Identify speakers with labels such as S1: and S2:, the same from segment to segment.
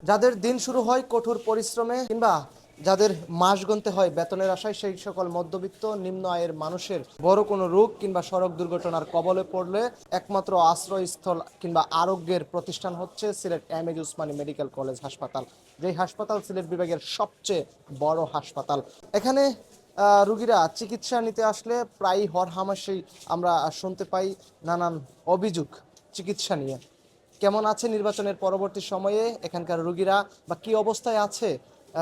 S1: যাদের দিন শুরু হয় কঠোর পরিশ্রমে কিংবা যাদের মাস গুনতে হয় বেতনের আশায়, সেই সকল মধ্যবিত্ত নিম্ন আয়ের মানুষের বড় কোনো রোগ কিংবা সড়ক দুর্ঘটনার কবলে পড়লে একমাত্র আশ্রয়স্থল কিংবা আরোগ্যের প্রতিষ্ঠান হচ্ছে Sylhet M A Usmani medical college হাসপাতাল। যেই হাসপাতাল সিলেট বিভাগের সবচেয়ে বড় হাসপাতাল। এখানে রুগীরা চিকিৎসা নিতে আসলে প্রায় হরহামেশাই আমরা শুনতে পাই নানান অভিযোগ চিকিৎসা নিয়ে। কেমন আছে নির্বাচনের পরবর্তী সময়ে এখানকার রোগীরা বা কি অবস্থায় আছে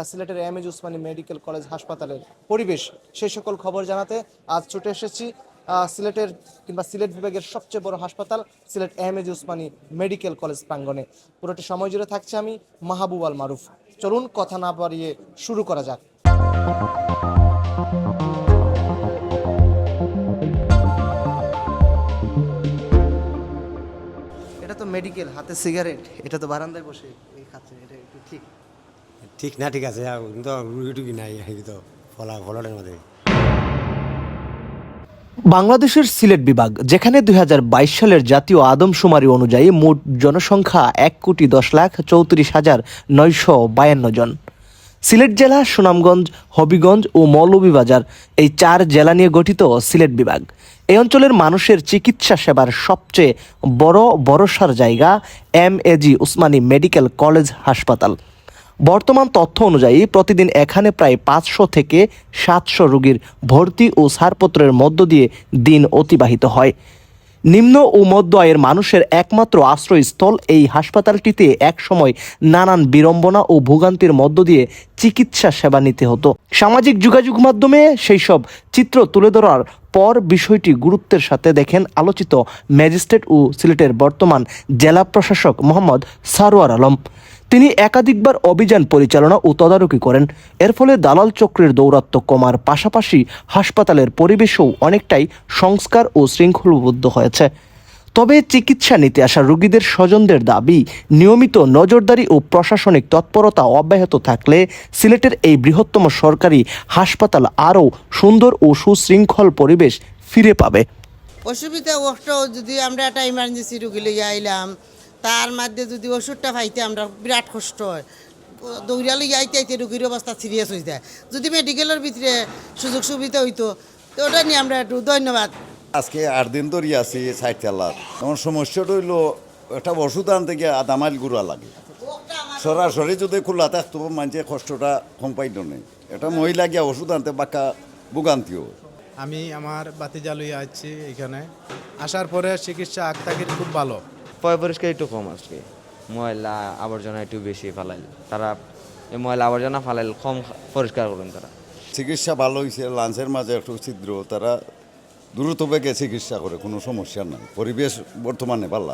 S1: সিলেটের M A Usmani medical college হাসপাতালের পরিবেশ, সেই সকল খবর জানাতে আজ ছুটে এসেছি সিলেটের কিংবা সিলেট বিভাগের সবচেয়ে বড় হাসপাতাল Sylhet M A Usmani medical college প্রাঙ্গণে। পুরোটি সময় জুড়ে থাকছে আমি মাহবুব আল মারুফ। চলুন কথা না বাড়িয়ে শুরু করা যাক। এটা তো মেডিকেল, হাতে সিগারেট, এটা তো বারান্দায় বসে খাচ্ছে, এটা একটু ঠিক
S2: ঠিক না? ঠিক আছে, কিন্তু রুগী নাই, তো ফলাটের মধ্যে।
S3: বাংলাদেশের সিলেট বিভাগ, যেখানে 2022 সালের জাতীয় আদমশুমারি অনুযায়ী মোট জনসংখ্যা 1,10,34,952 জন। সিলেট জেলা, সুনামগঞ্জ, হবিগঞ্জ ও মৌলভীবাজার, এই 4 জেলা নিয়ে গঠিত সিলেট বিভাগ। এই অঞ্চলের মানুষের চিকিৎসা সেবার সবচেয়ে বড় ভরসার জায়গা এমএজি উসমানী মেডিকেল কলেজ হাসপাতাল। বর্তমান তথ্য অনুযায়ী প্রতিদিন এখানে প্রায় 500 থেকে 700 রোগীর ভর্তি ও ছাড়পত্রের মধ্য দিয়ে দিন অতিবাহিত হয়। নিম্ন ও মধ্য আয়ের মানুষের একমাত্র আশ্রয়স্থল এই হাসপাতালটিতে একসময় নানান বিড়ম্বনা ও ভোগান্তির মধ্য দিয়ে চিকিৎসা সেবা নিতে হতো। সামাজিক যোগাযোগ মাধ্যমে সেই সব চিত্র তুলে ধরার পর বিষয়টি গুরুত্বের সাথে দেখেন আলোচিত ম্যাজিস্ট্রেট ও সিলেটের বর্তমান জেলা প্রশাসক মোহাম্মদ সারোয়ার আলম। তিনি একাধিকবার অভিযান পরিচালনা ও তদারকি করেন। এর ফলে দালাল চক্রের দৌরাত্ম্য কমার পাশাপাশি হাসপাতালের পরিবেশও অনেকটাই সংস্কার ও শৃঙ্খলবদ্ধ হয়েছে। তবে চিকিৎসা নিতে আসা রোগীদের স্বজনদের দাবি, নিয়মিত নজরদারি ও প্রশাসনিক তৎপরতা অব্যাহত থাকলে সিলেটের এই বৃহত্তম সরকারি হাসপাতাল আরও সুন্দর ও সুশৃঙ্খল পরিবেশ ফিরে পাবে।
S4: অসুবিধা ওষুধ যদি আমরা একটা ইমার্জেন্সি রুগী লইয়া আইলাম, তার মধ্যে যদি ওষুধটা পাইতে আমরা বিরাট কষ্ট হয়। দৌড়া লইয়া আইতে আইতে রুগীর অবস্থা সিরিয়াস হয়ে যায়। যদি মেডিকেলের ভিতরে সুযোগ সুবিধা হইতো তো ওটা নিয়ে আমরা একটু ধন্যবাদ।
S5: আজকে 8 দিন ধরে আছি 60 চালাত। আমার সমস্যাটা হইল একটা ওষুধ আনতে গিয়ে আধা মাইল ঘুরা লাগে। সরাসরি যদি খোলা থাকতো মানুষের কষ্টটা কম পাইতো নেই। এটা মহিলা গিয়া ওষুধ আনতে বাক্কা ভোগান্তিও।
S6: আমি আমার বাতিজা লইয়া আসছি এখানে। আসার পরে চিকিৎসা আগতাগির খুব ভালো।
S7: পরিষ্কার একটু কম আজকে, ময়লা আবর্জনা একটু বেশি ফালাইল। তারা এই ময়লা আবর্জনা ফালাইল কম পরিষ্কার করুন। তারা
S5: চিকিৎসা ভালো হয়েছে, লাঞ্চের মাঝে একটু ছিদ্র, তারা দ্রুত বেগে চিকিৎসা করে, কোনো সমস্যা নাই। পরিবেশ বর্তমানে ভালো।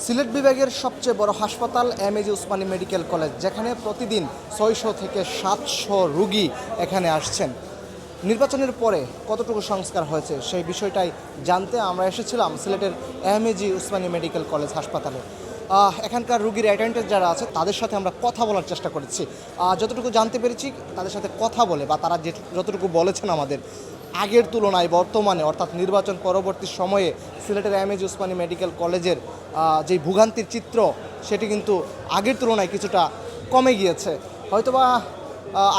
S1: সিলেট বিভাগের সবচেয়ে বড় হাসপাতাল M A Usmani medical college, যেখানে প্রতিদিন 600 থেকে 700 রোগী এখানে আসছেন। নির্বাচনের পরে কতটুকু সংস্কার হয়েছে সেই বিষয়টাই জানতে আমরা এসেছিলাম সিলেটের M A Usmani medical college হাসপাতালে। এখানকার রোগীর অ্যাটেন্ডেন্ট যারা আছে তাদের সাথে আমরা কথা বলার চেষ্টা করেছি। যতটুকু জানতে পেরেছি তাদের সাথে কথা বলে বা তারা যতটুকু বলেছেন আমাদের, আগের তুলনায় বর্তমানে অর্থাৎ নির্বাচন পরবর্তী সময়ে সিলেটের এম এ উসমানী মেডিকেল কলেজের যে ভোগান্তির চিত্র সেটি কিন্তু আগের তুলনায় কিছুটা কমে গিয়েছে। হয়তোবা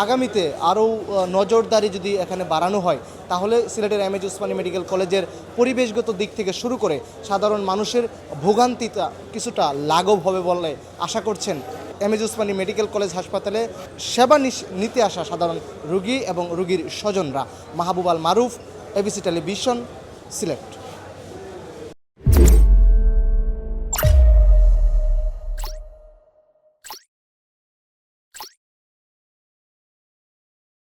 S1: আগামীতে আরও নজরদারি যদি এখানে বাড়ানো হয় তাহলে সিলেটের এম এ উসমানী মেডিকেল কলেজের পরিবেশগত দিক থেকে শুরু করে সাধারণ মানুষের ভোগান্তিটা কিছুটা লাঘব হবে বলে আশা করছেন M A Usmani medical college হাসপাতালে সেবা নিতে আসা সাধারণ রোগী এবং রোগীর স্বজনরা। মাহবুব আল মারুফ, এবিসি টেলিভিশন, সিলেট।